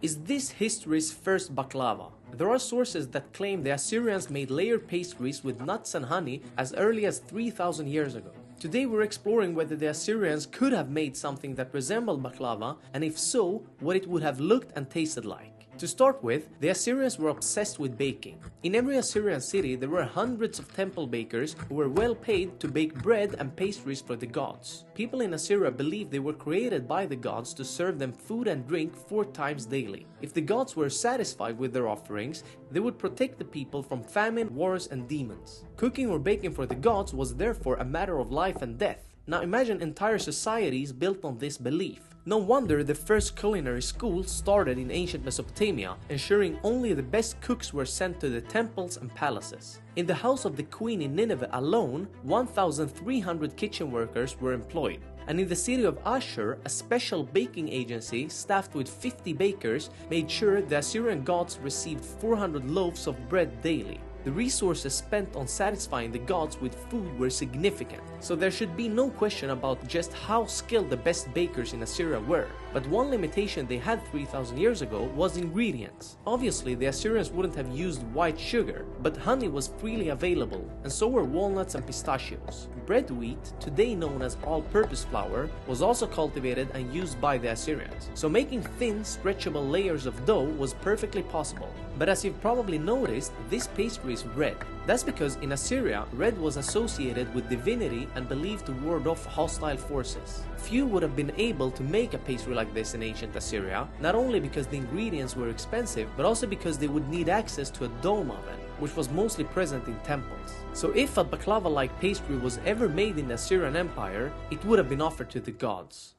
Is this history's first baklava? There are sources that claim the Assyrians made layered pastries with nuts and honey as early as 3,000 years ago. Today we're exploring whether the Assyrians could have made something that resembled baklava, and if so, what it would have looked and tasted like. To start with, the Assyrians were obsessed with baking. In every Assyrian city there were hundreds of temple bakers who were well paid to bake bread and pastries for the gods. People in Assyria believed they were created by the gods to serve them food and drink 4 times daily. If the gods were satisfied with their offerings, they would protect the people from famine, wars, and demons. Cooking or baking for the gods was therefore a matter of life and death. Now imagine entire societies built on this belief. No wonder the first culinary school started in ancient Mesopotamia, ensuring only the best cooks were sent to the temples and palaces. In the house of the queen in Nineveh alone, 1,300 kitchen workers were employed. And in the city of Ashur, a special baking agency staffed with 50 bakers made sure the Assyrian gods received 400 loaves of bread daily. The resources spent on satisfying the gods with food were significant, so there should be no question about just how skilled the best bakers in Assyria were. But one limitation they had 3,000 years ago was ingredients. Obviously, the Assyrians wouldn't have used white sugar, but honey was freely available, and so were walnuts and pistachios. Bread wheat, today known as all-purpose flour, was also cultivated and used by the Assyrians, so making thin, stretchable layers of dough was perfectly possible. But as you've probably noticed, this pastry is red. That's because in Assyria, red was associated with divinity and believed to ward off hostile forces. Few would have been able to make a pastry like this in ancient Assyria, not only because the ingredients were expensive, but also because they would need access to a dome oven, which was mostly present in temples. So if a baklava-like pastry was ever made in the Assyrian Empire, it would have been offered to the gods.